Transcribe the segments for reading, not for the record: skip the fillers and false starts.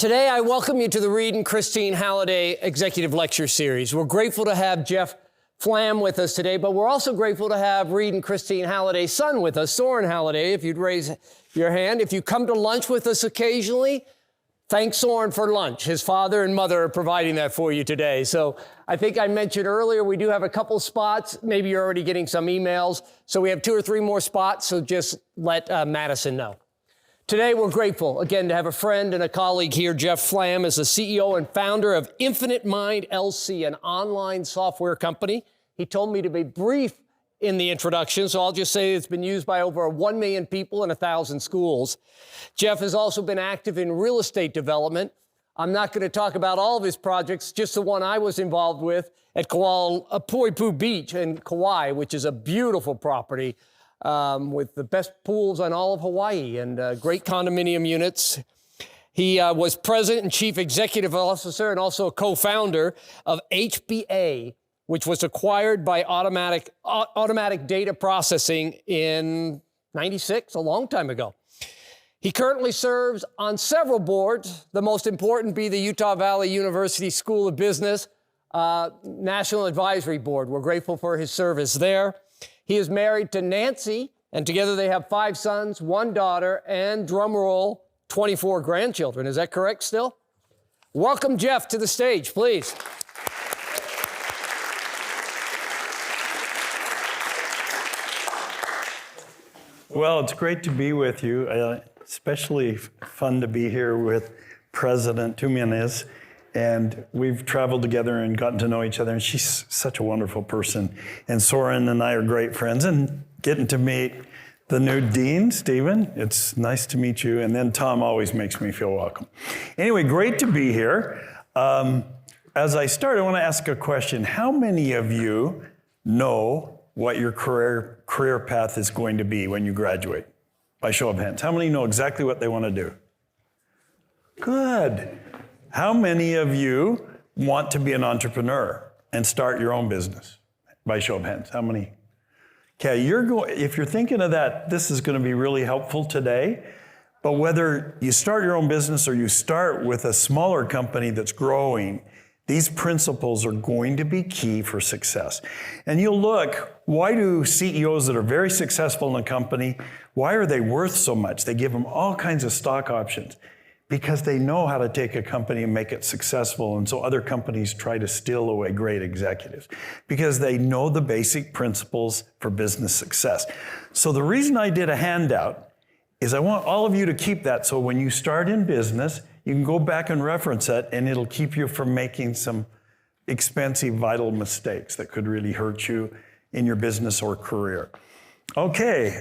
Today, I welcome you to the Reed and Christine Halliday Executive Lecture Series. We're grateful to have Jeff Flamm with us today, but we're also grateful to have Reed and Christine Halliday's son with us, Soren Halliday, if you'd raise your hand. If you come to lunch with us occasionally, thank Soren for lunch. His father and mother are providing that for you today. So I think I mentioned earlier, we do have a couple spots. Maybe you're already getting some emails. So we have 2 or 3 more spots, so just let Madison know. Today, we're grateful, again, to have a friend and a colleague here. Jeff Flamm is the CEO and founder of Infinite Mind LC, an online software company. He told me to be brief in the introduction, so I'll just say it's been used by over 1 million people in 1,000 schools. Jeff has also been active in real estate development. I'm not going to talk about all of his projects, just the one I was involved with at Pointe Beach in Kauai, which is a beautiful property. With the best pools on all of Hawaii and great condominium units. He was president and chief executive officer and also a co-founder of HBA, which was acquired by automatic data processing in '96, a long time ago. He currently serves on several boards, the most important being the Utah Valley University School of Business National Advisory Board. We're grateful for his service there. He is married to Nancy, and together they have 5 sons, 1 daughter, and, drum roll, 24 grandchildren. Is that correct still? Welcome Jeff to the stage, please. Well, it's great to be with you. Especially fun to be here with President Jimenez. And we've traveled together and gotten to know each other, and she's such a wonderful person. And Soren and I are great friends, and getting to meet the new dean, Stephen, it's nice to meet you. And then Tom always makes me feel welcome. Anyway, great to be here. As I start, I want to ask a question. How many of you know what your career path is going to be when you graduate? By show of hands. How many know exactly what they want to do? Good. How many of you want to be an entrepreneur and start your own business? By show of hands, how many? Okay, if you're thinking of that, this is going to be really helpful today. But whether you start your own business or you start with a smaller company that's growing, these principles are going to be key for success. And you'll look, why do CEOs that are very successful in a company, why are they worth so much? They give them all kinds of stock options. Because they know how to take a company and make it successful. And so other companies try to steal away great executives because they know the basic principles for business success. So the reason I did a handout is I want all of you to keep that. So when you start in business, you can go back and reference it, and it'll keep you from making some expensive, vital mistakes that could really hurt you in your business or career. Okay.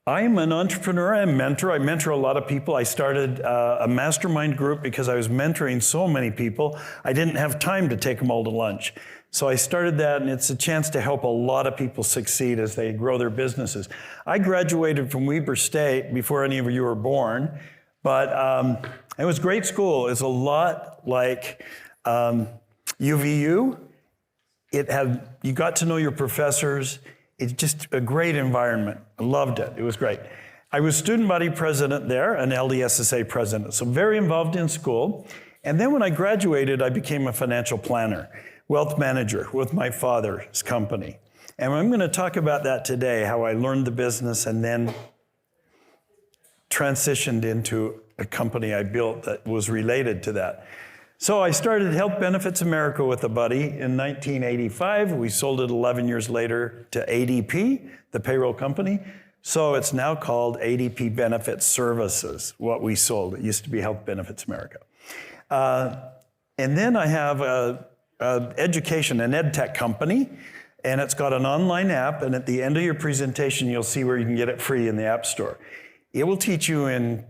I'm an entrepreneur, I'm a mentor. I mentor a lot of people. I started a mastermind group because I was mentoring so many people. I didn't have time to take them all to lunch. So I started that, and it's a chance to help a lot of people succeed as they grow their businesses. I graduated from Weber State before any of you were born, but it was great school. It's a lot like UVU. You got to know your professors. It's just a great environment. I loved it. It was great. I was student body president there, an LDSSA president, so very involved in school. And then when I graduated, I became a financial planner, wealth manager with my father's company. And I'm going to talk about that today, how I learned the business and then transitioned into a company I built that was related to that. So I started Health Benefits America with a buddy in 1985. We sold it 11 years later to ADP, the payroll company. So it's now called ADP Benefit Services, what we sold. It used to be Health Benefits America. And then I have an education, an EdTech company, and it's got an online app. And at the end of your presentation, you'll see where you can get it free in the App Store. It will teach you in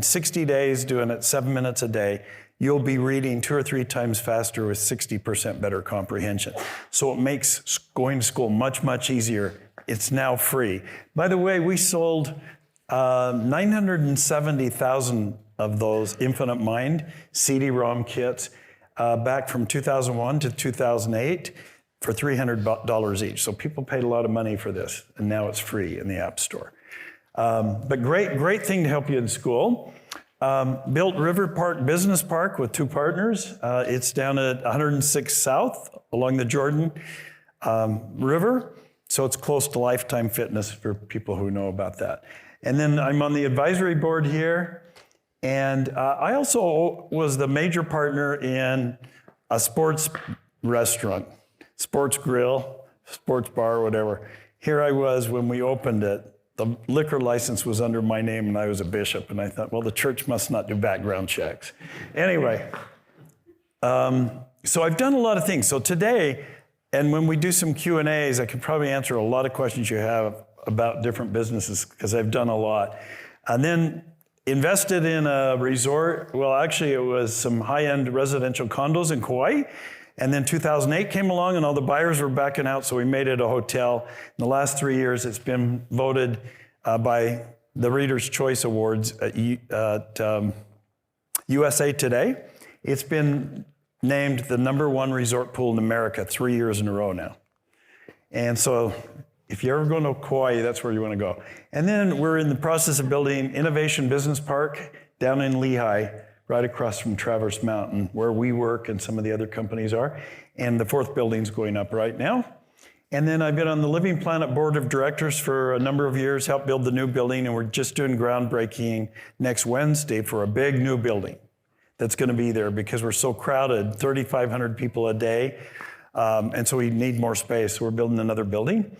60 days, doing it 7 minutes a day. You'll be reading 2 or 3 times faster with 60% better comprehension. So it makes going to school much, much easier. It's now free. By the way, we sold 970,000 of those Infinite Mind CD-ROM kits back from 2001 to 2008 for $300 each. So people paid a lot of money for this, and now it's free in the App Store. But great thing to help you in school. Built RiverPark Business Park with 2 partners. It's down at 106 South along the Jordan River. So it's close to Lifetime Fitness for people who know about that. And then I'm on the advisory board here. And I also was the major partner in a sports restaurant, sports grill, sports bar, whatever. Here I was when we opened it. The liquor license was under my name and I was a bishop. And I thought, well, the church must not do background checks. Anyway, so I've done a lot of things. So today, and when we do some Q&As, I could probably answer a lot of questions you have about different businesses because I've done a lot. And then invested in a resort. Well, actually, it was some high-end residential condos in Kauai. And then 2008 came along and all the buyers were backing out, so we made it a hotel. In the last 3 years, it's been voted by the Reader's Choice Awards at USA Today. It's been named the #1 resort pool in America 3 years in a row now. And so if you're ever going to Kauai, that's where you want to go. And then we're in the process of building Innovation Business Park down in LEHI, right across from Traverse Mountain, where we work and some of the other companies are. And the 4th building's going up right now. And then I've been on the Living Planet Board of Directors for a number of years, helped build the new building, and we're just doing groundbreaking next Wednesday for a big new building that's going to be there because we're so crowded, 3,500 people a day, and so we need more space, so we're building another building.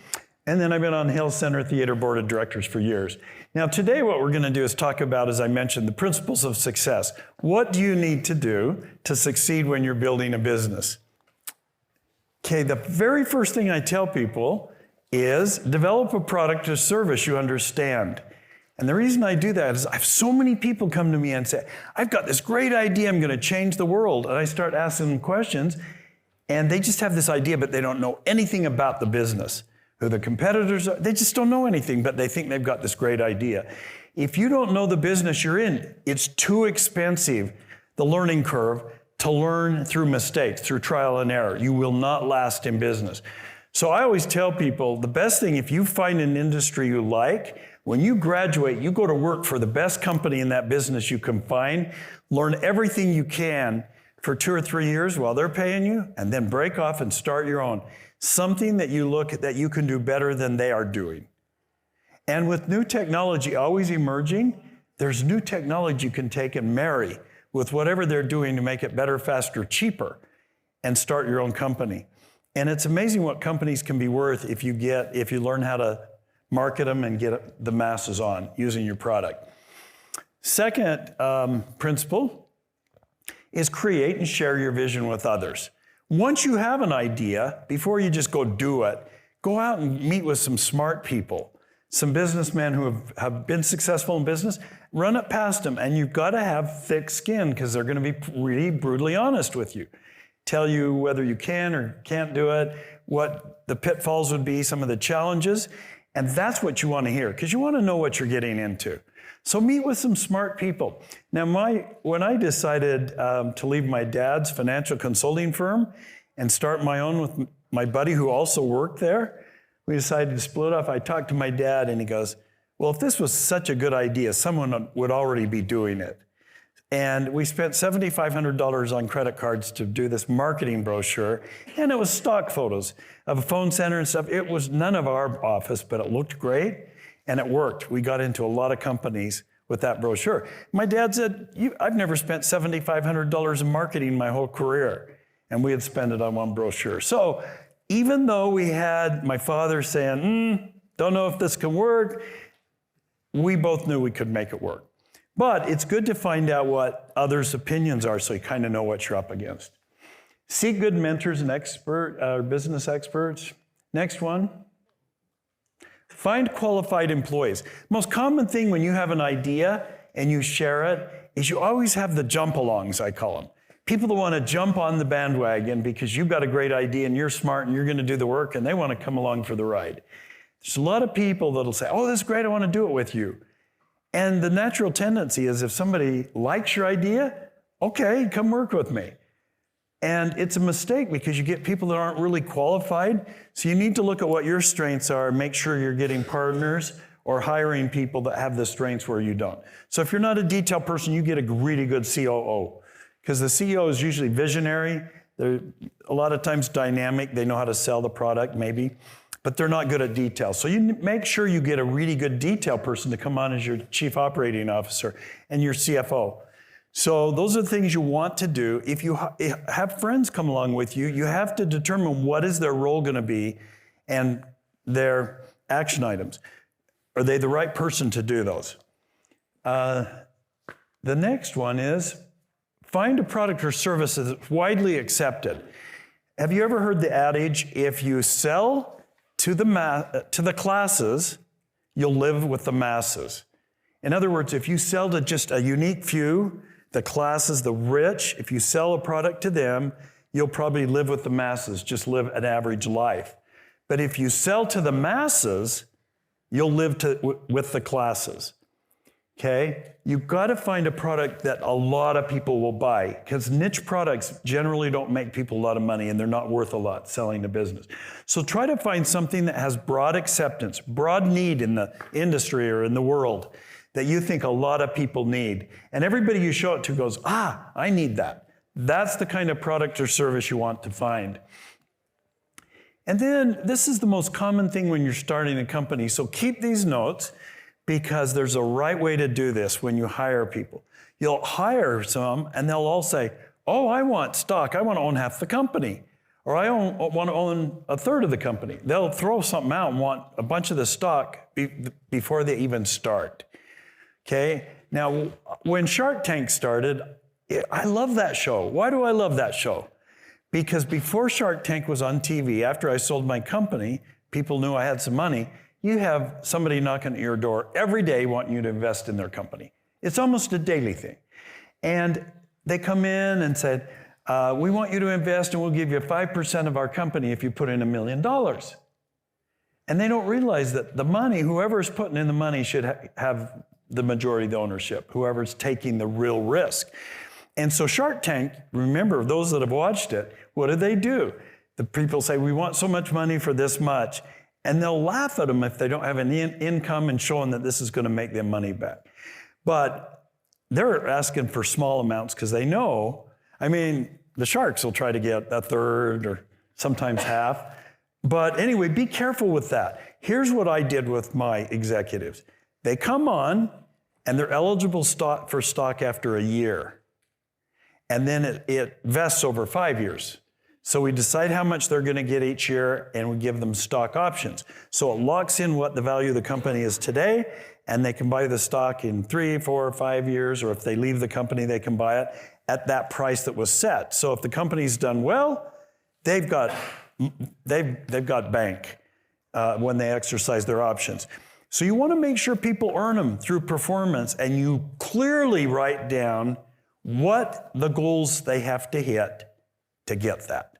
And then I've been on Hill Center Theater Board of Directors for years. Now today what we're going to do is talk about, as I mentioned, the principles of success. What do you need to do to succeed when you're building a business? Okay, the very first thing I tell people is develop a product or service you understand. And the reason I do that is I have so many people come to me and say, I've got this great idea, I'm going to change the world. And I start asking them questions, and they just have this idea, but they don't know anything about the business. Who the competitors are, they just don't know anything, but they think they've got this great idea. If you don't know the business you're in, it's too expensive, the learning curve, to learn through mistakes, through trial and error. You will not last in business. So I always tell people, the best thing, if you find an industry you like, when you graduate, you go to work for the best company in that business you can find, learn everything you can for 2 or 3 years while they're paying you, and then break off and start your own. Something that you look at that you can do better than they are doing. And with new technology always emerging, there's new technology you can take and marry with whatever they're doing to make it better, faster, cheaper, and start your own company. And it's amazing what companies can be worth if you learn how to market them and get the masses on using your product. Second principle is create and share your vision with others. Once you have an idea, before you just go do it, go out and meet with some smart people, some businessmen who have been successful in business, run it past them, and you've got to have thick skin because they're going to be really brutally honest with you. Tell you whether you can or can't do it, what the pitfalls would be, some of the challenges, and that's what you want to hear because you want to know what you're getting into. So meet with some smart people. Now, when I decided to leave my dad's financial consulting firm and start my own with my buddy who also worked there, we decided to split off. I talked to my dad and he goes, well, if this was such a good idea, someone would already be doing it. And we spent $7,500 on credit cards to do this marketing brochure, and it was stock photos of a phone center and stuff. It was none of our office, but it looked great. And it worked. We got into a lot of companies with that brochure. My dad said, I've never spent $7,500 in marketing my whole career. And we had spent it on one brochure. So even though we had my father saying, don't know if this can work, we both knew we could make it work. But it's good to find out what others' opinions are so you kind of know what you're up against. Seek good mentors and business experts. Next one. Find qualified employees. Most common thing when you have an idea and you share it is you always have the jump-alongs, I call them. People that want to jump on the bandwagon because you've got a great idea and you're smart and you're going to do the work and they want to come along for the ride. There's a lot of people that'll say, oh, this is great, I want to do it with you. And the natural tendency is if somebody likes your idea, okay, come work with me. And it's a mistake because you get people that aren't really qualified. So you need to look at what your strengths are and make sure you're getting partners or hiring people that have the strengths where you don't. So if you're not a detail person, you get a really good COO, because the CEO is usually visionary. They're a lot of times dynamic. They know how to sell the product maybe, but they're not good at detail. So you make sure you get a really good detail person to come on as your chief operating officer and your CFO. So those are the things you want to do. If you have friends come along with you, you have to determine what is their role going to be and their action items. Are they the right person to do those? The next one is find a product or service that's widely accepted. Have you ever heard the adage, if you sell to the classes, you'll live with the masses? In other words, if you sell to just a unique few, the classes, the rich, if you sell a product to them, you'll probably live with the masses, just live an average life. But if you sell to the masses, you'll live with the classes, okay? You've got to find a product that a lot of people will buy, because niche products generally don't make people a lot of money and they're not worth a lot selling to business. So try to find something that has broad acceptance, broad need in the industry or in the world that you think a lot of people need. And everybody you show it to goes, I need that. That's the kind of product or service you want to find. And then this is the most common thing when you're starting a company. So keep these notes, because there's a right way to do this when you hire people. You'll hire some and they'll all say, oh, I want stock. I want to own half the company. Or I want to own a third of the company. They'll throw something out and want a bunch of the stock before they even start. Okay? Now, when Shark Tank started, I love that show. Why do I love that show? Because before Shark Tank was on TV, after I sold my company, people knew I had some money. You have somebody knocking at your door every day wanting you to invest in their company. It's almost a daily thing. And they come in and said, we want you to invest and we'll give you 5% of our company if you put in $1 million. And they don't realize that the money, whoever's putting in the money should have the majority of the ownership, whoever's taking the real risk. And so Shark Tank, remember, those that have watched it, what do? The people say, we want so much money for this much. And they'll laugh at them if they don't have any income and showing that this is going to make them money back. But they're asking for small amounts because they know, the sharks will try to get a third or sometimes half. But anyway, be careful with that. Here's what I did with my executives. They come on and they're eligible for stock after a year. And then it vests over 5 years. So we decide how much they're going to get each year and we give them stock options. So it locks in what the value of the company is today, and they can buy the stock in 3, 4, 5 years, or if they leave the company, they can buy it at that price that was set. So if the company's done well, they've got bank when they exercise their options. So you want to make sure people earn them through performance, and you clearly write down what the goals they have to hit to get that.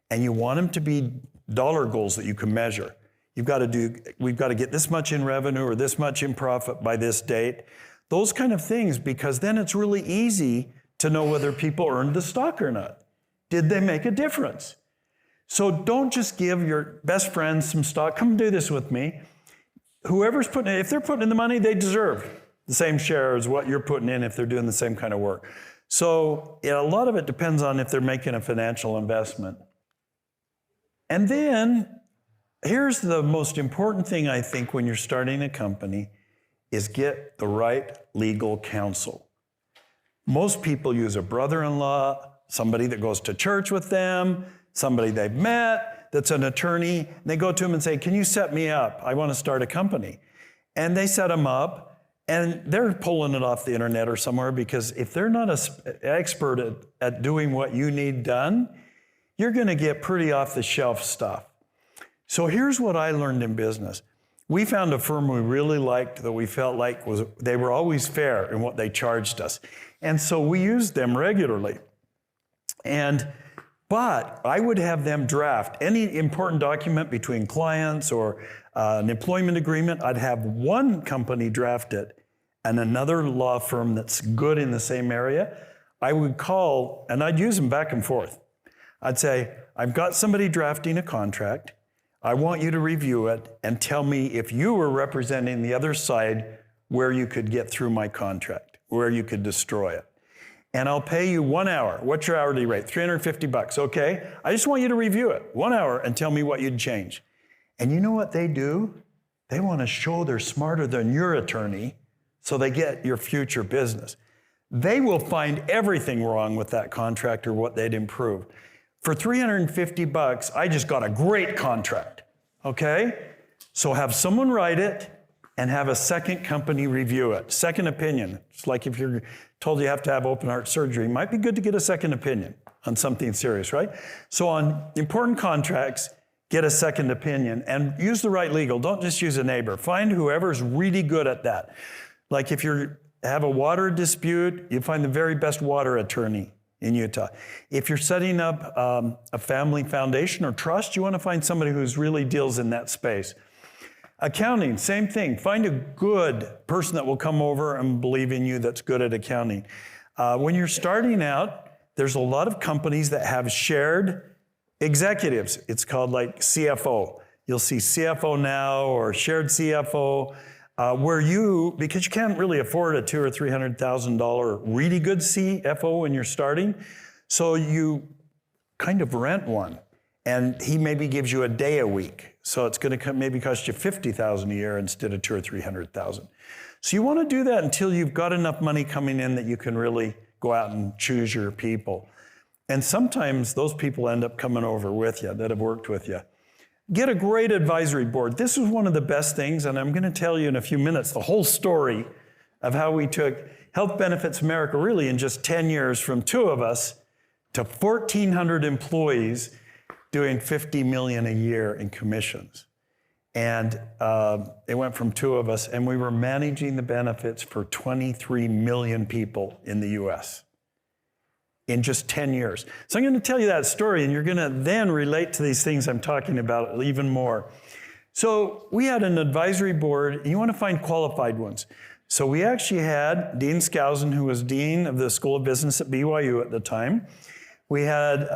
And you want them to be dollar goals that you can measure. We've got to get this much in revenue or this much in profit by this date. Those kind of things, because then it's really easy to know whether people earned the stock or not. Did they make a difference? So don't just give your best friends some stock. Come do this with me. Whoever's if they're putting in the money, they deserve the same share as what you're putting in if they're doing the same kind of work. So a lot of it depends on if they're making a financial investment. And then here's the most important thing, I think, when you're starting a company is get the right legal counsel. Most people use a brother-in-law, somebody that goes to church with them, somebody they've met that's an attorney. And they go to them and say, can you set me up? I want to start a company. And they set them up, and they're pulling it off the internet or somewhere, because if they're not an expert at doing what you need done, you're going to get pretty off-the-shelf stuff. So here's what I learned in business. We found a firm we really liked that we felt like they were always fair in what they charged us. And so we used them regularly. But I would have them draft any important document between clients or an employment agreement. I'd have one company draft it and another law firm that's good in the same area. I would call, and I'd use them back and forth. I'd say, I've got somebody drafting a contract. I want you to review it and tell me if you were representing the other side where you could get through my contract, where you could destroy it. And I'll pay you 1 hour. What's your hourly rate? $350, okay? I just want you to review it, 1 hour, and tell me what you'd change. And you know what they do? They want to show they're smarter than your attorney, so they get your future business. They will find everything wrong with that contract or what they'd improve. For $350, I just got a great contract, okay? So have someone write it and have a second company review it. Second opinion. It's like if you're told you have to have open heart surgery, it might be good to get a second opinion on something serious, right? So on important contracts, get a second opinion and use the right legal. Don't just use a neighbor. Find whoever's really good at that. Like if you have a water dispute, you find the very best water attorney in Utah. If you're setting up a family foundation or trust, you want to find somebody who's really deals in that space. Accounting, same thing. Find a good person that will come over and believe in you that's good at accounting. When you're starting out, there's a lot of companies that have shared executives. It's called like CFO. You'll see CFO now or shared CFO, where because you can't really afford a $200,000 or $300,000 really good CFO when you're starting, so you kind of rent one. And he maybe gives you a day a week. So it's going to maybe cost you $50,000 a year instead of $200,000 or $300,000. So you want to do that until you've got enough money coming in that you can really go out and choose your people. And sometimes those people end up coming over with you that have worked with you. Get a great advisory board. This is one of the best things, and I'm going to tell you in a few minutes the whole story of how we took Health Benefits America really in just 10 years from 2 of us to 1,400 employees doing $50 million a year in commissions. And it went from 2 of us, and we were managing the benefits for 23 million people in the US in just 10 years. So I'm going to tell you that story, and you're going to then relate to these things I'm talking about even more. So we had an advisory board, and you want to find qualified ones. So we actually had Dean Skousen, who was Dean of the School of Business at BYU at the time. We had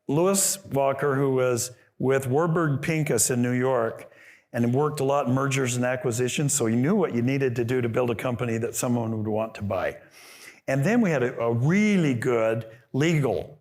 Louis Walker, who was with Warburg Pincus in New York and worked a lot in mergers and acquisitions, so he knew what you needed to do to build a company that someone would want to buy. And then we had a really good legal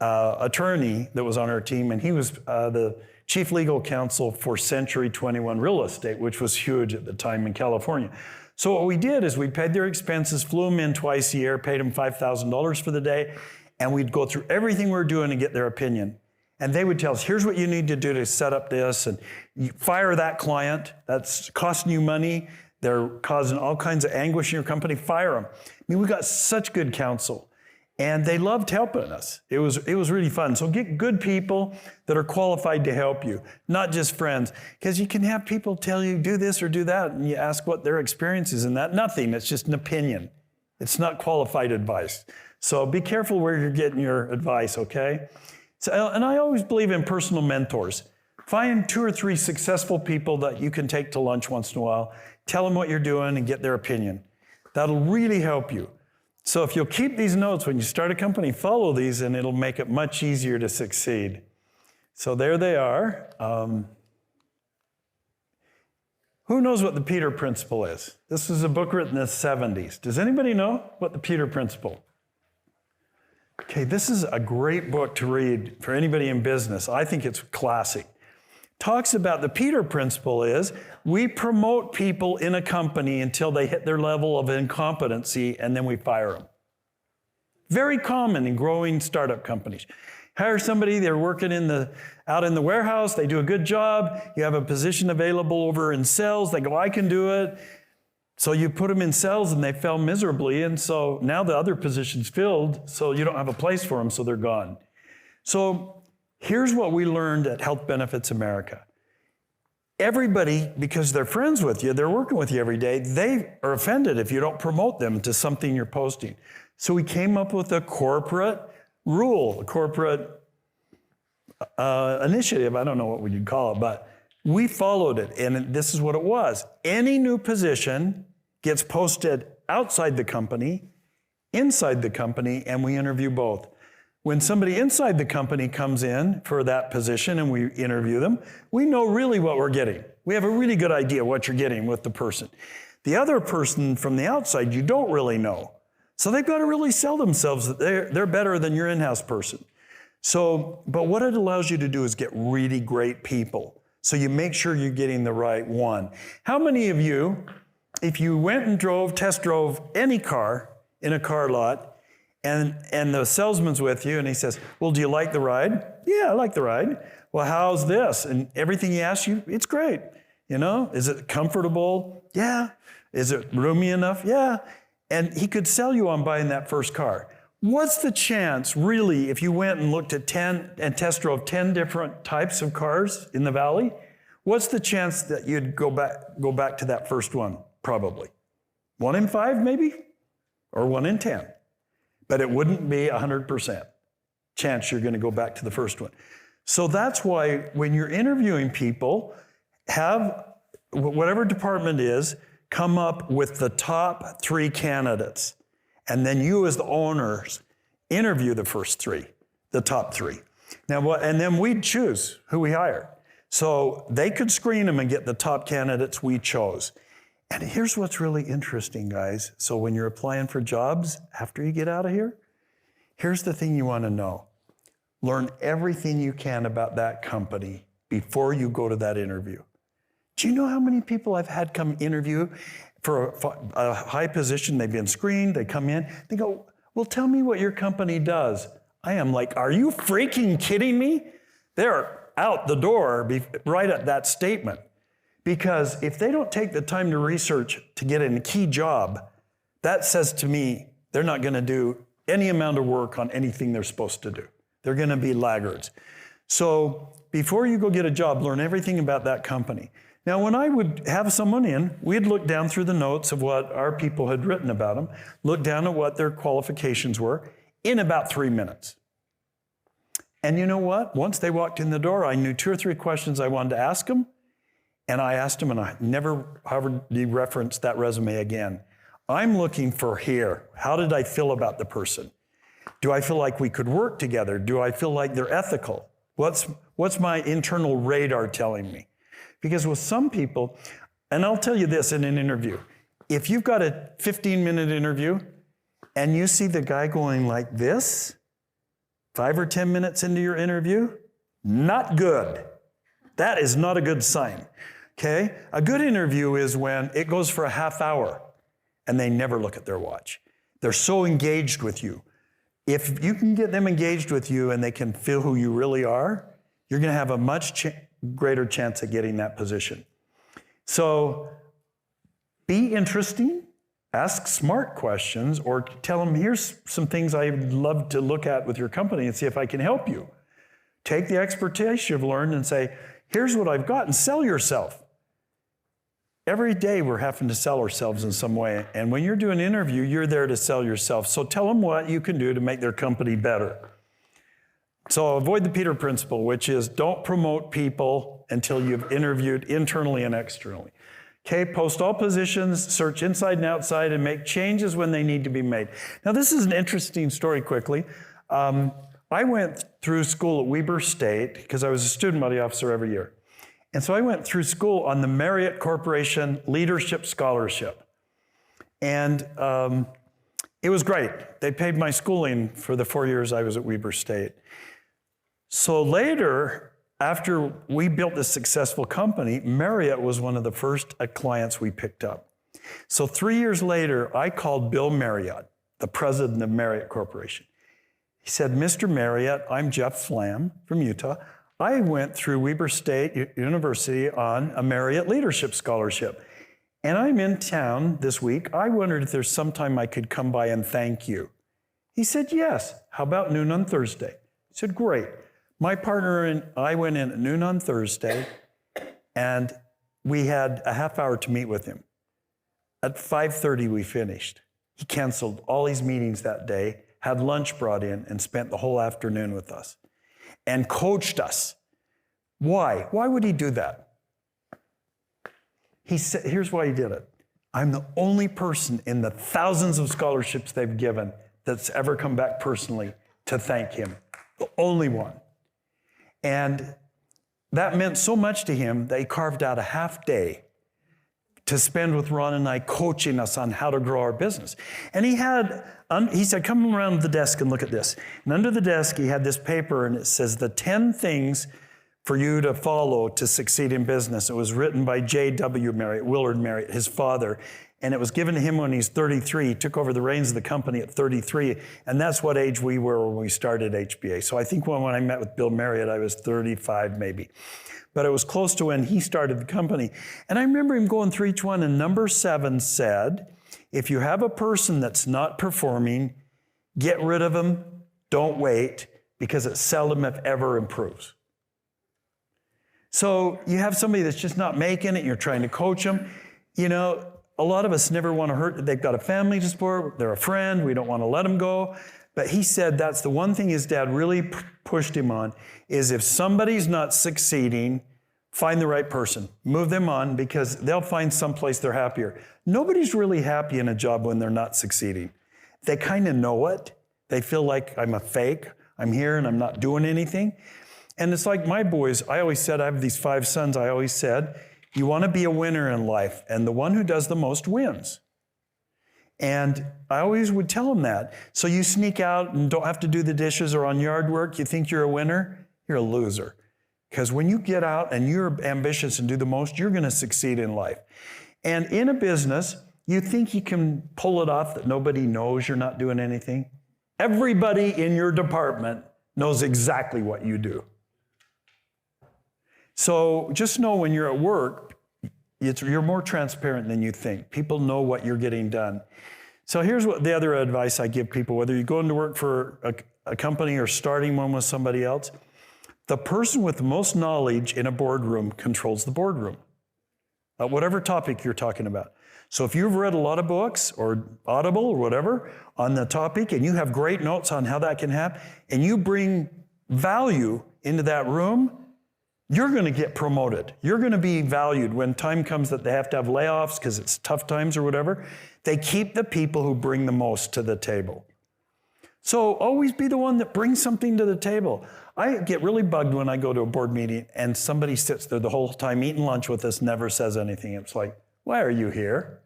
attorney that was on our team, and he was the chief legal counsel for Century 21 Real Estate, which was huge at the time in California. So what we did is we paid their expenses, flew them in twice a year, paid them $5,000 for the day, and we'd go through everything we're doing and get their opinion. And they would tell us, here's what you need to do to set up this, and you fire that client, that's costing you money, they're causing all kinds of anguish in your company, fire them. I mean, we got such good counsel, and they loved helping us. It was really fun. So get good people that are qualified to help you, not just friends, because you can have people tell you, do this or do that, and you ask what their experience is in that. Nothing, it's just an opinion. It's not qualified advice. So be careful where you're getting your advice, okay? So, and I always believe in personal mentors. Find 2 or 3 successful people that you can take to lunch once in a while. Tell them what you're doing and get their opinion. That'll really help you. So if you'll keep these notes when you start a company, follow these, and it'll make it much easier to succeed. So there they are. Who knows what the Peter Principle is? This was a book written in the 70s. Does anybody know what the Peter Principle? Okay, this is a great book to read for anybody in business. I think it's classic. Talks about the Peter Principle is we promote people in a company until they hit their level of incompetency, and then we fire them. Very common in growing startup companies. Hire somebody, they're working out in the warehouse, they do a good job, you have a position available over in sales, they go, I can do it. So you put them in sales and they fail miserably, and so now the other position's filled, so you don't have a place for them, so they're gone. So here's what we learned at Health Benefits America. Everybody, because they're friends with you, they're working with you every day, they are offended if you don't promote them to something you're posting. So we came up with a corporate rule, a corporate initiative, I don't know what we could call it, but we followed it, and this is what it was. Any new position gets posted outside the company, inside the company, and we interview both. When somebody inside the company comes in for that position and we interview them, we know really what we're getting. We have a really good idea what you're getting with the person. The other person from the outside, you don't really know. So they've got to really sell themselves that they're better than your in-house person. So, but what it allows you to do is get really great people. So you make sure you're getting the right one. How many of you, if you went and test drove any car in a car lot, and the salesman's with you and he says, well, do you like the ride? Yeah, I like the ride. Well, how's this? And everything he asks you, it's great. You know, is it comfortable? Yeah. Is it roomy enough? Yeah. And he could sell you on buying that first car. What's the chance, really, if you went and looked at 10 and test drove 10 different types of cars in the valley, what's the chance that you'd go back to that first one? Probably 1 in 5, maybe, or 1 in 10. But it wouldn't be 100% chance you're going to go back to the first one. So that's why when you're interviewing people, have whatever department is, come up with the top 3 candidates. And then you as the owners interview the first 3, the top 3. Now, and then we'd choose who we hire. So they could screen them and get the top candidates we chose. And here's what's really interesting, guys. So when you're applying for jobs after you get out of here, here's the thing you want to know. Learn everything you can about that company before you go to that interview. Do you know how many people I've had come interview for a high position? They've been screened, they come in, they go, well, tell me what your company does. I am like, are you freaking kidding me? They're out the door right at that statement. Because if they don't take the time to research to get in a key job, that says to me, they're not going to do any amount of work on anything they're supposed to do. They're going to be laggards. So before you go get a job, learn everything about that company. Now, when I would have someone in, we'd look down through the notes of what our people had written about them, look down at what their qualifications were in about 3 minutes. And you know what? Once they walked in the door, I knew 2 or 3 questions I wanted to ask them. And I asked him, and I never referenced that resume again. I'm looking for here. How did I feel about the person? Do I feel like we could work together? Do I feel like they're ethical? What's my internal radar telling me? Because with some people, and I'll tell you this in an interview, if you've got a 15-minute interview and you see the guy going like this, 5 or 10 minutes into your interview, not good. That is not a good sign. Okay? A good interview is when it goes for a half hour and they never look at their watch. They're so engaged with you. If you can get them engaged with you and they can feel who you really are, you're going to have a much greater chance of getting that position. So be interesting, ask smart questions, or tell them, here's some things I'd love to look at with your company and see if I can help you. Take the expertise you've learned and say, here's what I've got, and sell yourself. Every day we're having to sell ourselves in some way. And when you're doing an interview, you're there to sell yourself. So tell them what you can do to make their company better. So avoid the Peter principle, which is don't promote people until you've interviewed internally and externally. Okay, post all positions, search inside and outside, and make changes when they need to be made. Now, this is an interesting story quickly. I went through school at Weber State because I was a student body officer every year. And so I went through school on the Marriott Corporation Leadership Scholarship. And it was great. They paid my schooling for the 4 years I was at Weber State. So later, after we built this successful company, Marriott was one of the first clients we picked up. So 3 years later, I called Bill Marriott, the president of Marriott Corporation. He said, Mr. Marriott, I'm Jeff Flamm from Utah. I went through Weber State University on a Marriott Leadership Scholarship. And I'm in town this week. I wondered if there's some time I could come by and thank you. He said, yes. How about noon on Thursday? I said, great. My partner and I went in at noon on Thursday, and we had a half hour to meet with him. At 5:30, we finished. He canceled all his meetings that day, had lunch brought in, and spent the whole afternoon with us and coached us. Why? Why would he do that? He said, here's why he did it. I'm the only person in the thousands of scholarships they've given that's ever come back personally to thank him. The only one. And that meant so much to him that he carved out a half day to spend with Ron and I coaching us on how to grow our business. And he said, come around the desk and look at this. And under the desk, he had this paper and it says the 10 things for you to follow to succeed in business. It was written by J.W. Marriott, Willard Marriott, his father. And it was given to him when he's 33. He took over the reins of the company at 33. And that's what age we were when we started HBA. So I think when I met with Bill Marriott, I was 35 maybe. But it was close to when he started the company. And I remember him going through each one, and number 7 said, if you have a person that's not performing, get rid of them, don't wait, because it seldom if ever improves. So you have somebody that's just not making it, you're trying to coach them. You know, a lot of us never want to hurt, they've got a family to support, they're a friend, we don't want to let them go. But he said that's the one thing his dad really pushed him on, is if somebody's not succeeding, find the right person, move them on, because they'll find someplace they're happier. Nobody's really happy in a job when they're not succeeding. They kind of know it. They feel like I'm a fake, I'm here and I'm not doing anything. And it's like my boys, I always said, I have these 5 sons, I always said, you want to be a winner in life, and the one who does the most wins. And I always would tell them that. So you sneak out and don't have to do the dishes or on yard work, you think you're a winner, you're a loser. Because when you get out and you're ambitious and do the most, you're going to succeed in life. And in a business, you think you can pull it off that nobody knows you're not doing anything. Everybody in your department knows exactly what you do. So just know when you're at work, you're more transparent than you think. People know what you're getting done. So here's what the other advice I give people, whether you're going to work for a company or starting one with somebody else, the person with the most knowledge in a boardroom controls the boardroom, whatever topic you're talking about. So if you've read a lot of books or Audible or whatever on the topic and you have great notes on how that can happen and you bring value into that room, you're going to get promoted. You're going to be valued when time comes that they have to have layoffs because it's tough times or whatever. They keep the people who bring the most to the table. So always be the one that brings something to the table. I get really bugged when I go to a board meeting and somebody sits there the whole time eating lunch with us, never says anything. It's like, why are you here?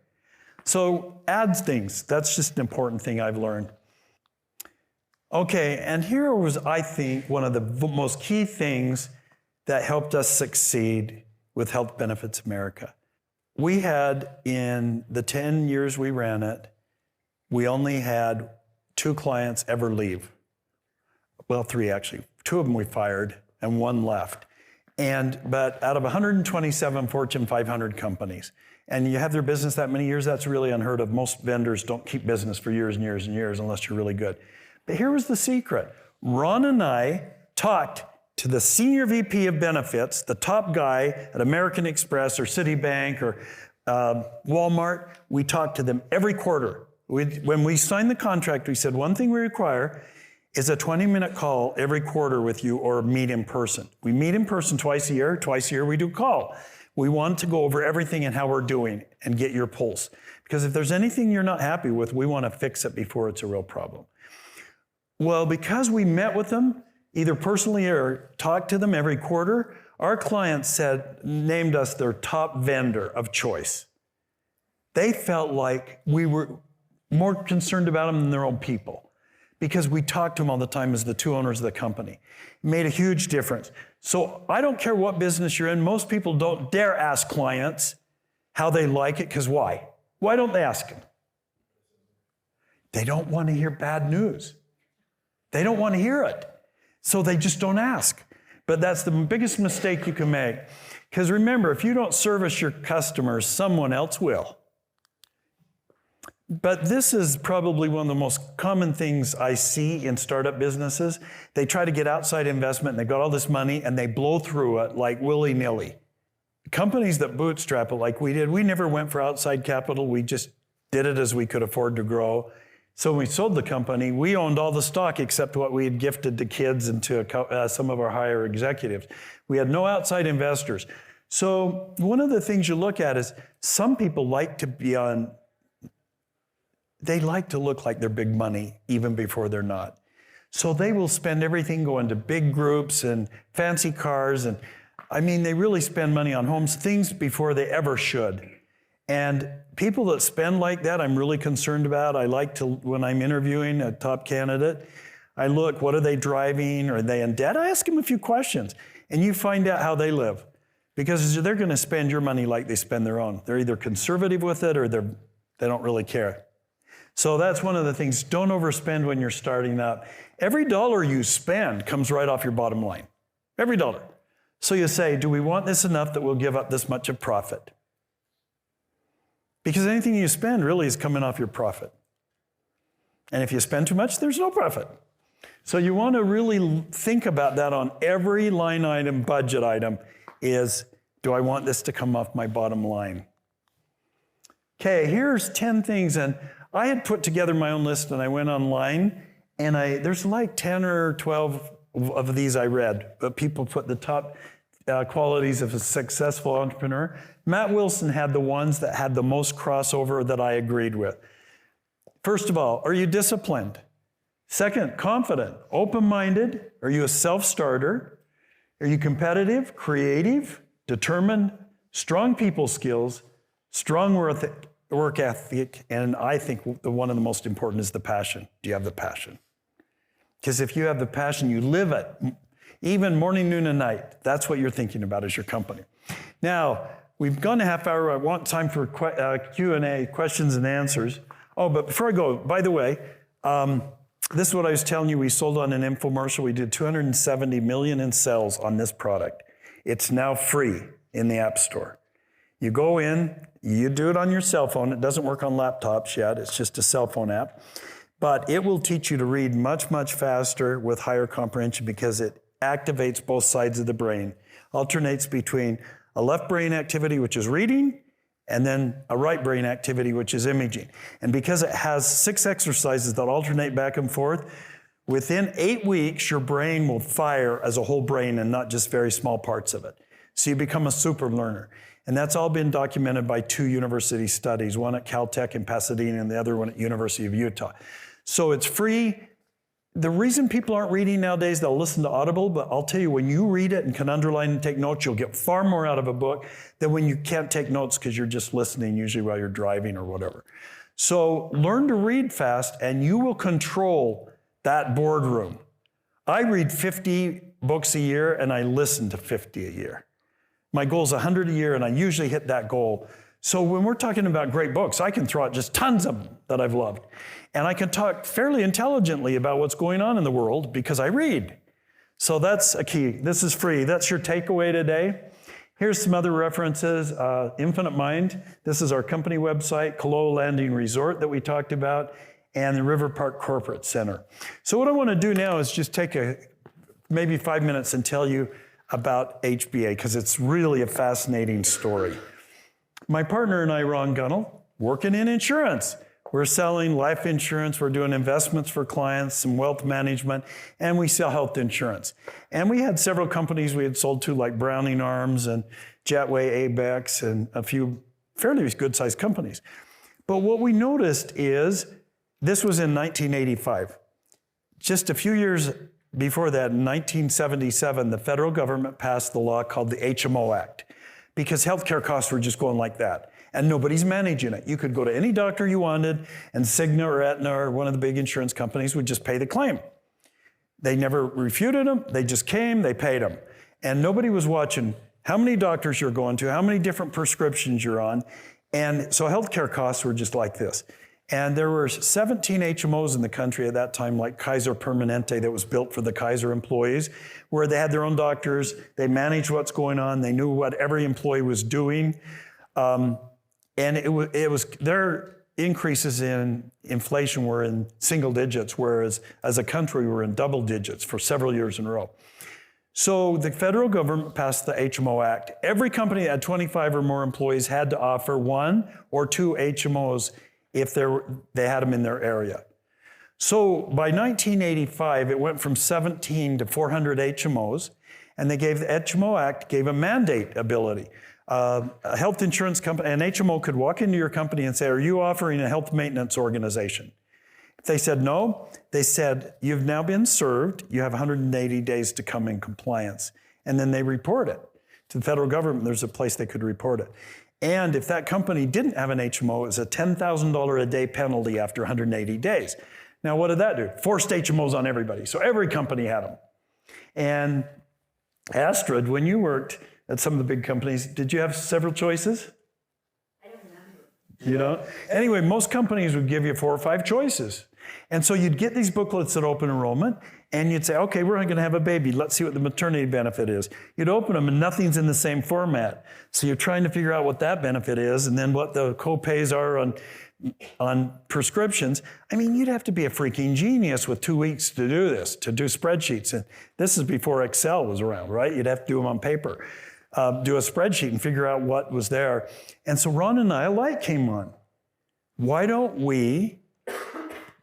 So add things. That's just an important thing I've learned. Okay, and here was, I think, one of the most key things that helped us succeed with Health Benefits America. We had, in the 10 years we ran it, we only had 2 clients ever leave. Well, 3 actually. 2 of them we fired and 1 left. But out of 127 Fortune 500 companies, and you have their business that many years, that's really unheard of. Most vendors don't keep business for years and years and years unless you're really good. But here was the secret. Ron and I talked to the senior VP of benefits, the top guy at American Express or Citibank or Walmart. We talked to them every quarter. When we signed the contract, we said, one thing we require is a 20-minute call every quarter with you or meet in person. We meet in person twice a year. Twice a year we do call. We want to go over everything and how we're doing and get your pulse. Because if there's anything you're not happy with, we want to fix it before it's a real problem. Well, because we met with them, either personally or talked to them every quarter, our clients named us their top vendor of choice. They felt like we were more concerned about them than their own people because we talked to them all the time as the 2 owners of the company. It made a huge difference. So I don't care what business you're in. Most people don't dare ask clients how they like it, because why? Why don't they ask them? They don't want to hear bad news. They don't want to hear it. So they just don't ask. But that's the biggest mistake you can make. Because remember, if you don't service your customers, someone else will. But this is probably one of the most common things I see in startup businesses. They try to get outside investment and they got all this money and they blow through it like willy-nilly. Companies that bootstrap it like we did, we never went for outside capital. We just did it as we could afford to grow. So when we sold the company, we owned all the stock except what we had gifted to kids and to some of our higher executives. We had no outside investors. So one of the things you look at is some people like to be they like to look like they're big money even before they're not. So they will spend everything going to big groups and fancy cars. And I mean, they really spend money on homes, things before they ever should. And people that spend like that, I'm really concerned about. I like to, when I'm interviewing a top candidate, I look, what are they driving? Are they in debt? I ask them a few questions, and you find out how they live. Because they're going to spend your money like they spend their own. They're either conservative with it or they don't really care. So that's one of the things. Don't overspend when you're starting out. Every dollar you spend comes right off your bottom line. Every dollar. So you say, do we want this enough that we'll give up this much of profit? Because anything you spend really is coming off your profit. And if you spend too much, there's no profit. So you want to really think about that on every line item, budget item, is, do I want this to come off my bottom line? Okay, here's 10 things. And I had put together my own list, and I went online, and there's like 10 or 12 of these I read, but people put the top qualities of a successful entrepreneur. Matt Wilson had the ones that had the most crossover that I agreed with. First of all, are you disciplined? Second, confident, open-minded. Are you a self-starter? Are you competitive, creative, determined, strong people skills, strong work ethic, and I think the one of the most important is the passion. Do you have the passion? Because if you have the passion, you live it. Even morning, noon, and night. That's what you're thinking about as your company. Now, we've gone a half hour. I want time for Q&A, questions and answers. Oh, but before I go, by the way, this is what I was telling you. We sold on an infomercial. We did 270 million in sales on this product. It's now free in the App Store. You go in, you do it on your cell phone. It doesn't work on laptops yet. It's just a cell phone app. But it will teach you to read much, much faster with higher comprehension because it activates both sides of the brain, alternates between a left brain activity, which is reading, and then a right brain activity, which is imaging. And because it has 6 exercises that alternate back and forth, within 8 weeks, your brain will fire as a whole brain and not just very small parts of it. So you become a super learner. And that's all been documented by 2 university studies, one at Caltech in Pasadena and the other one at University of Utah. So it's free. The reason people aren't reading nowadays, they'll listen to Audible, but I'll tell you, when you read it and can underline and take notes, you'll get far more out of a book than when you can't take notes because you're just listening, usually while you're driving or whatever. So learn to read fast and you will control that boardroom. I read 50 books a year and I listen to 50 a year. My goal is 100 a year and I usually hit that goal. So when we're talking about great books, I can throw out just tons of them that I've loved. And I can talk fairly intelligently about what's going on in the world because I read. So that's a key. This is free. That's your takeaway today. Here's some other references. Infinite Mind. This is our company website, Koloa Landing Resort that we talked about, and the RiverPark Corporate Center. So what I want to do now is just take maybe 5 minutes and tell you about HBA because it's really a fascinating story. My partner and I, Ron Gunnell, working in insurance. We're selling life insurance, we're doing investments for clients, some wealth management, and we sell health insurance. And we had several companies we had sold to, like Browning Arms and Jetway Abex and a few fairly good-sized companies. But what we noticed is, this was in 1985. Just a few years before that, in 1977, the federal government passed the law called the HMO Act, because healthcare costs were just going like that. And nobody's managing it. You could go to any doctor you wanted, and Cigna or Aetna or one of the big insurance companies would just pay the claim. They never refuted them. They just came, they paid them. And nobody was watching how many doctors you're going to, how many different prescriptions you're on. And so healthcare costs were just like this. And there were 17 HMOs in the country at that time, like Kaiser Permanente, that was built for the Kaiser employees, where they had their own doctors, they managed what's going on, they knew what every employee was doing. And it was their increases in inflation were in single digits, whereas as a country we're in double digits for several years in a row. So the federal government passed the HMO Act. Every company that had 25 or more employees had to offer 1 or 2 HMOs if they had them in their area. So by 1985, it went from 17 to 400 HMOs, and they gave the HMO Act gave a mandate ability. A health insurance company, an HMO could walk into your company and say, are you offering a health maintenance organization? They said no. They said, you've now been served. You have 180 days to come in compliance. And then they report it to the federal government. There's a place they could report it. And if that company didn't have an HMO, it was a $10,000 a day penalty after 180 days. Now, what did that do? Forced HMOs on everybody. So every company had them. And Astrid, when you worked at some of the big companies, did you have several choices? I don't remember. You know? Anyway, most companies would give you 4 or 5 choices. And so you'd get these booklets at open enrollment, and you'd say, okay, we're going to have a baby. Let's see what the maternity benefit is. You'd open them, and nothing's in the same format. So you're trying to figure out what that benefit is, and then what the co-pays are on prescriptions. I mean, you'd have to be a freaking genius with 2 weeks to do this, to do spreadsheets. And this is before Excel was around, right? You'd have to do them on paper. Do a spreadsheet and figure out what was there. And so Ron and I, a light came on. Why don't we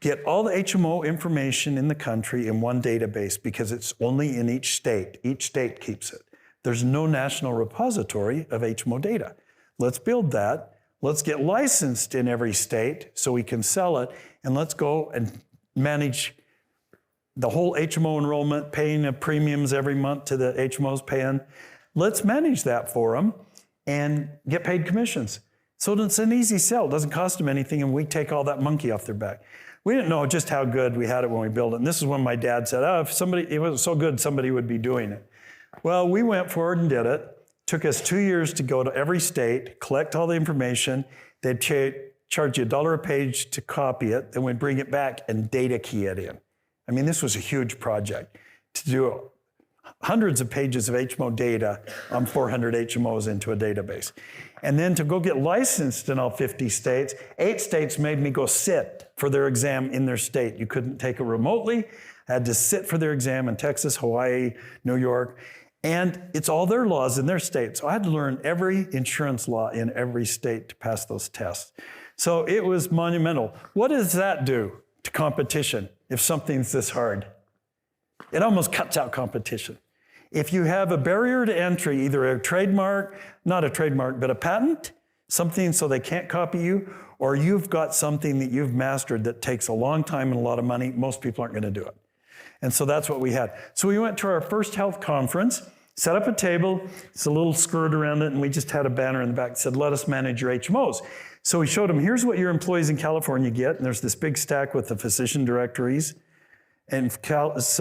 get all the HMO information in the country in one database, because it's only in each state. Each state keeps it. There's no national repository of HMO data. Let's build that. Let's get licensed in every state so we can sell it. And let's go and manage the whole HMO enrollment, paying the premiums every month to the HMOs paying. Let's manage that for them and get paid commissions. So it's an easy sell. It doesn't cost them anything, and we take all that monkey off their back. We didn't know just how good we had it when we built it. And this is when my dad said, oh, if it was so good, somebody would be doing it. Well, we went forward and did it. Took us 2 years to go to every state, collect all the information. They'd charge you $1 a page to copy it. Then we'd bring it back and data key it in. I mean, this was a huge project to do hundreds of pages of HMO data on 400 HMOs into a database. And then to go get licensed in all 50 states, 8 states made me go sit for their exam in their state. You couldn't take it remotely. I had to sit for their exam in Texas, Hawaii, New York. And it's all their laws in their state. So I had to learn every insurance law in every state to pass those tests. So it was monumental. What does that do to competition if something's this hard? It almost cuts out competition. If you have a barrier to entry, either a trademark, not a trademark, but a patent, something so they can't copy you, or you've got something that you've mastered that takes a long time and a lot of money, most people aren't going to do it. And so that's what we had. So we went to our first health conference, set up a table, it's a little skirt around it, and we just had a banner in the back that said, let us manage your HMOs. So we showed them, here's what your employees in California get, and there's this big stack with the physician directories. And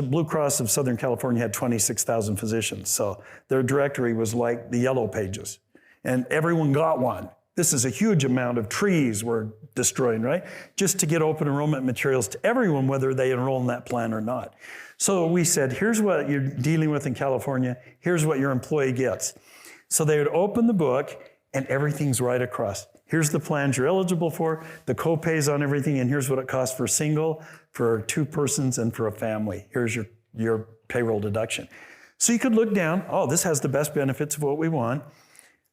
Blue Cross of Southern California had 26,000 physicians. So their directory was like the yellow pages. And everyone got one. This is a huge amount of trees we're destroying, right? Just to get open enrollment materials to everyone, whether they enroll in that plan or not. So we said, here's what you're dealing with in California. Here's what your employee gets. So they would open the book, and everything's right across. Here's the plans you're eligible for, the co-pays on everything, and here's what it costs for single, for 2 persons, and for a family. Here's your payroll deduction. So you could look down, oh, this has the best benefits of what we want.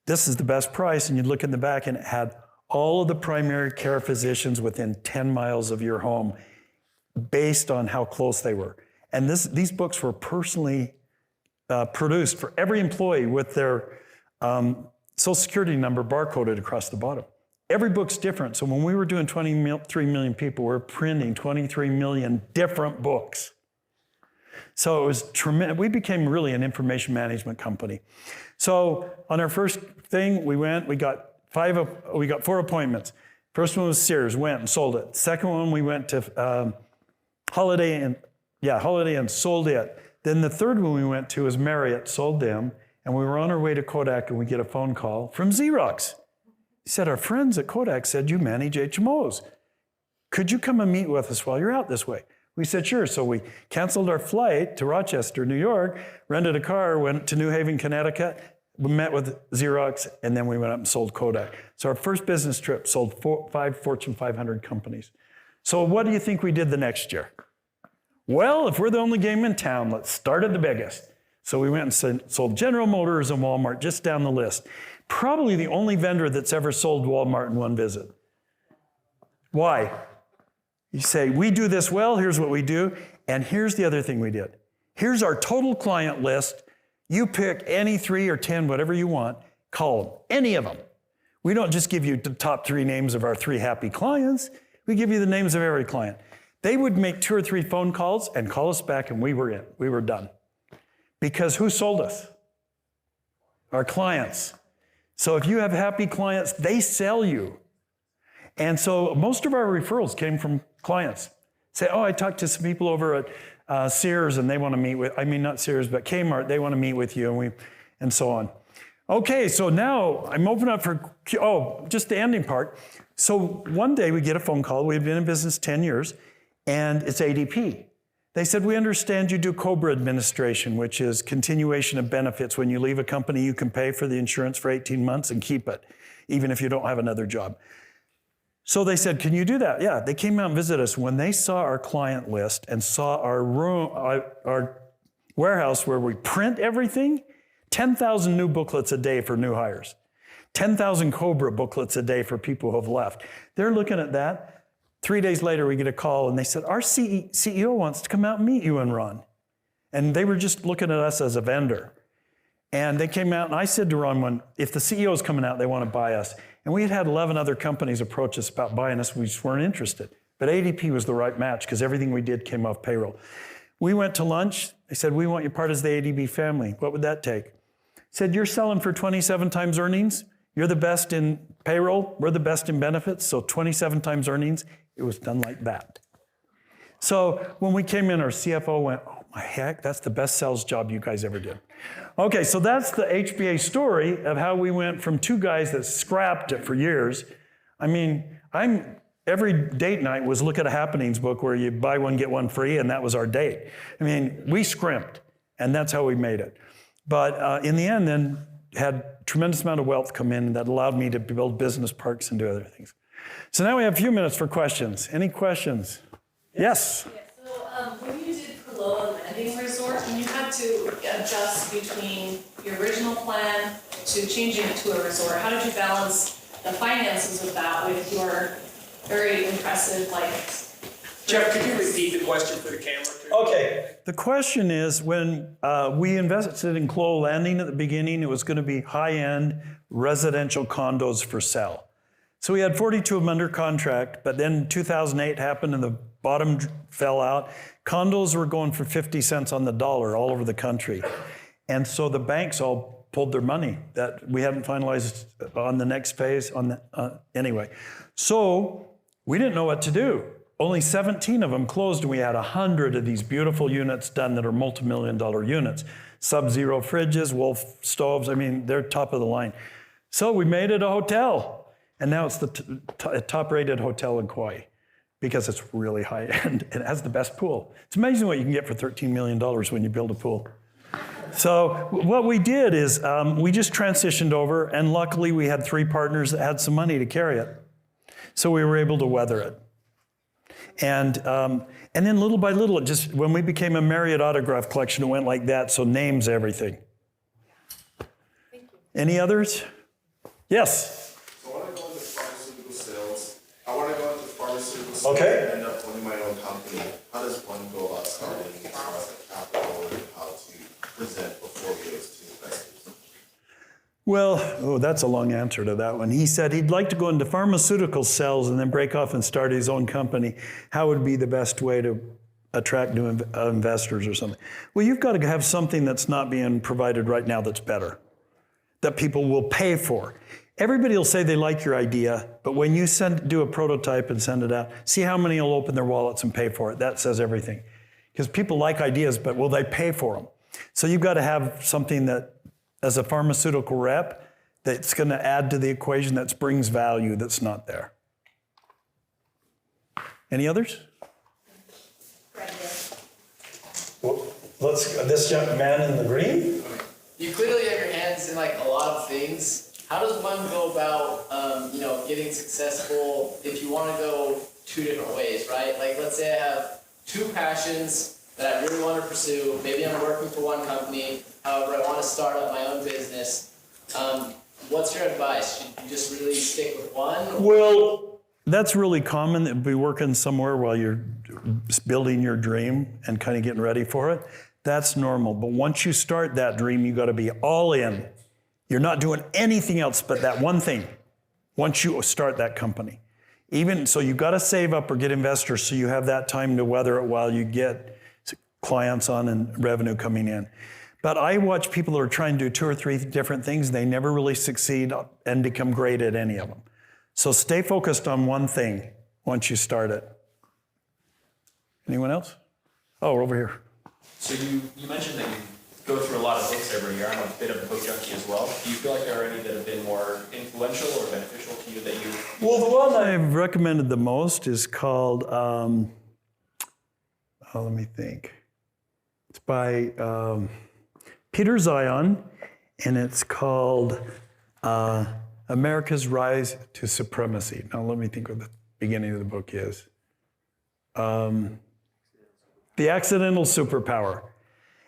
This is the best price, and you'd look in the back, and it had all of the primary care physicians within 10 miles of your home based on how close they were. And these books were personally produced for every employee with their Social Security number barcoded across the bottom. Every book's different. So when we were doing 23 million people, we're printing 23 million different books. So it was tremendous. We became really an information management company. So on our first thing, we got 4 appointments. First one was Sears, went and sold it. Second one, we went to Holiday Inn, sold it. Then the third one we went to was Marriott, sold them. And we were on our way to Kodak, and we get a phone call from Xerox. He said, our friends at Kodak said you manage HMOs. Could you come and meet with us while you're out this way? We said, sure. So we canceled our flight to Rochester, New York, rented a car, went to New Haven, Connecticut. We met with Xerox, and then we went up and sold Kodak. So our first business trip sold 5 Fortune 500 companies. So what do you think we did the next year? Well, if we're the only game in town, let's start at the biggest. So we went and sold General Motors and Walmart just down the list. Probably the only vendor that's ever sold Walmart in one visit. Why? You say, we do this well, here's what we do, and here's the other thing we did. Here's our total client list. You pick any 3 or 10, whatever you want, call them, any of them. We don't just give you the top 3 names of our 3 happy clients. We give you the names of every client. They would make 2 or 3 phone calls and call us back, and we were in. We were done. Because who sold us? Our clients. So if you have happy clients, they sell you. And so most of our referrals came from clients. Say, oh, I talked to some people over at Sears, and they want to meet with, I mean, not Sears, but Kmart, they want to meet with you, and so on. Okay, so now I'm open up for, just the ending part. So one day we get a phone call. We've been in business 10 years, and it's ADP. They said, we understand you do COBRA administration, which is continuation of benefits. When you leave a company, you can pay for the insurance for 18 months and keep it, even if you don't have another job. So they said, can you do that? Yeah, they came out and visited us. When they saw our client list and saw our room, our warehouse where we print everything, 10,000 new booklets a day for new hires, 10,000 COBRA booklets a day for people who have left. They're looking at that. 3 days later, we get a call, and they said, our CEO wants to come out and meet you and Ron. And they were just looking at us as a vendor. And they came out, and I said to Ron, if the CEO is coming out, they want to buy us. And we had 11 other companies approach us about buying us. We just weren't interested. But ADP was the right match because everything we did came off payroll. We went to lunch. They said, we want you part of the ADP family. What would that take? Said, you're selling for 27 times earnings. You're the best in payroll. We're the best in benefits. So 27 times earnings. It was done like that. So when we came in, our CFO went, oh my heck, that's the best sales job you guys ever did. Okay, so that's the HBA story of how we went from 2 guys that scrapped it for years. I mean, every date night was look at a happenings book where you buy one, get one free, and that was our date. I mean, we scrimped, and that's how we made it. But in the end, then, had tremendous amount of wealth come in that allowed me to build business parks and do other things. So now we have a few minutes for questions. Any questions? Yes? Yeah, so when you did Koloa Landing Resort, and you had to adjust between your original plan to changing it to a resort, how did you balance the finances of that with your very impressive, Jeff, could you repeat the question for the camera, too? Okay. The question is, when we invested in Koloa Landing at the beginning, it was going to be high-end residential condos for sale. So we had 42 of them under contract, but then 2008 happened and the bottom fell out. Condos were going for 50 cents on the dollar all over the country. And so the banks all pulled their money that we hadn't finalized on the next phase. Anyway, so we didn't know what to do. Only 17 of them closed, and we had 100 of these beautiful units done that are multi-million-dollar units. Sub-zero fridges, Wolf stoves, I mean, they're top of the line. So we made it a hotel. And now it's the top-rated hotel in Kauai because it's really high-end. It has the best pool. It's amazing what you can get for $13 million when you build a pool. So what we did is we just transitioned over, and luckily we had 3 partners that had some money to carry it. So we were able to weather it. And then little by little, it just, when we became a Marriott autograph collection, it went like that, so names everything. Thank you. Any others? Yes? Okay. End up owning my own company. How does one go about starting as far as the capital and how to present before it goes to investors? Well, that's a long answer to that one. He said he'd like to go into pharmaceutical sales and then break off and start his own company. How would be the best way to attract new investors or something? Well, you've got to have something that's not being provided right now that's better, that people will pay for. Everybody will say they like your idea, but when you do a prototype and send it out, see how many will open their wallets and pay for it. That says everything. Because people like ideas, but will they pay for them? So you've got to have something that, as a pharmaceutical rep, that's going to add to the equation that brings value that's not there. Any others? Well, this young man in the green? You clearly have your hands in a lot of things. How does one go about, getting successful if you want to go 2 different ways, right? Let's say I have 2 passions that I really want to pursue. Maybe I'm working for one company. However, I want to start up my own business. What's your advice? Should you just really stick with one? Well, that's really common. That be working somewhere while you're building your dream and kind of getting ready for it. That's normal. But once you start that dream, you got to be all in. You're not doing anything else but that one thing once you start that company. Even so, you've got to save up or get investors so you have that time to weather it while you get clients on and revenue coming in. But I watch people who are trying to do 2 or 3 different things. They never really succeed and become great at any of them. So stay focused on one thing once you start it. Anyone else? Oh, over here. So you mentioned that you go through a lot of books every year. I'm a bit of a book junkie as well. Do you feel like there are any that have been more influential or beneficial to you that you... Well, the one I've recommended the most is called, let me think. It's by Peter Zion, and it's called America's Rise to Supremacy. Now, let me think what the beginning of the book is. The Accidental Superpower.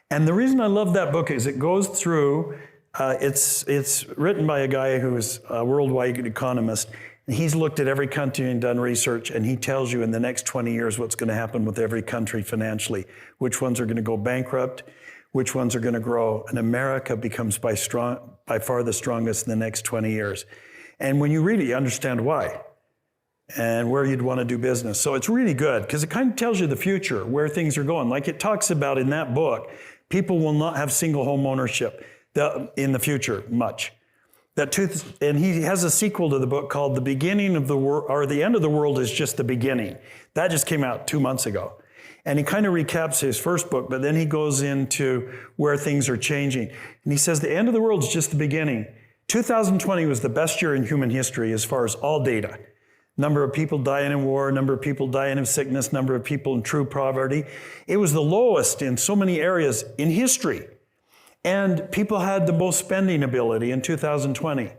And the reason I love that book is it goes through, it's written by a guy who is a worldwide economist. And he's looked at every country and done research, and he tells you in the next 20 years what's going to happen with every country financially, which ones are going to go bankrupt, which ones are going to grow. And America becomes by far the strongest in the next 20 years. And when you read it, you understand why and where you'd want to do business. So it's really good because it kind of tells you the future, where things are going. Like it talks about in that book, people will not have single home ownership in the future much. And he has a sequel to the book called The Beginning of the World, or The End of the World is Just the Beginning. That just came out 2 months ago. And he kind of recaps his first book, but then he goes into where things are changing. And he says the end of the world is just the beginning. 2020 was the best year in human history as far as all data. Number of people dying in war, number of people dying of sickness, number of people in true poverty. It was the lowest in so many areas in history. And people had the most spending ability in 2020.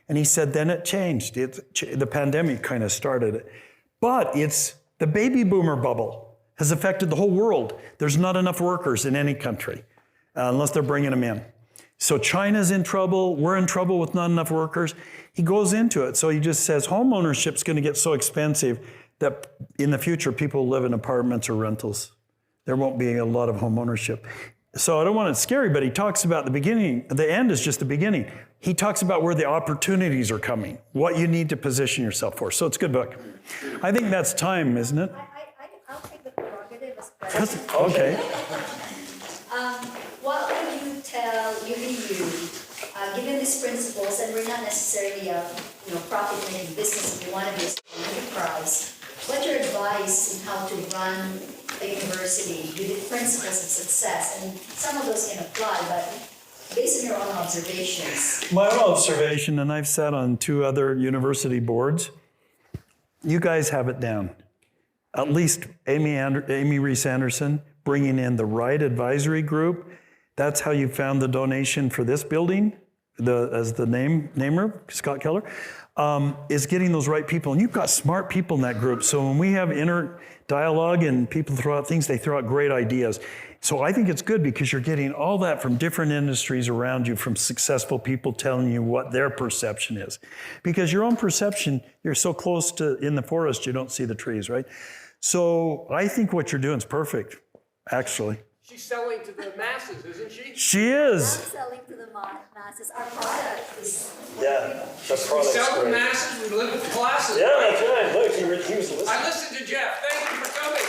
And he said, then it changed. The pandemic kind of started it. But it's the baby boomer bubble has affected the whole world. There's not enough workers in any country unless they're bringing them in. So China's in trouble. We're in trouble with not enough workers. He goes into it. So he just says home ownership's going to get so expensive that in the future people live in apartments or rentals. There won't be a lot of home ownership. So I don't want it scary, but he talks about the beginning. The end is just the beginning. He talks about where the opportunities are coming, what you need to position yourself for. So it's a good book. I think that's time, isn't it? I'll take the prerogative as president. Okay. What would you tell you, given these principles, and we're not necessarily a profit-making business, we want to be a small enterprise, what's your advice in how to run a university with the principles of success? And some of those can apply, but based on your own observations. My own observation, and I've sat on 2 other university boards, you guys have it down. At least Amy Reese Anderson, bringing in the right advisory group. That's how you found the donation for this building, as the namer, Scott Keller, is getting those right people. And you've got smart people in that group. So when we have inner dialogue and people throw out things, they throw out great ideas. So I think it's good because you're getting all that from different industries around you, from successful people telling you what their perception is. Because your own perception, you're so close to in the forest, you don't see the trees, right? So I think what you're doing is perfect, actually. She's selling to the masses, isn't she? She is. I'm selling to the masses. Our product is... Yeah, the We product's sell to the great. masses, we live with the classes. Yeah, that's right. Look, he was listening. I listened to Jeff. Thank you for coming.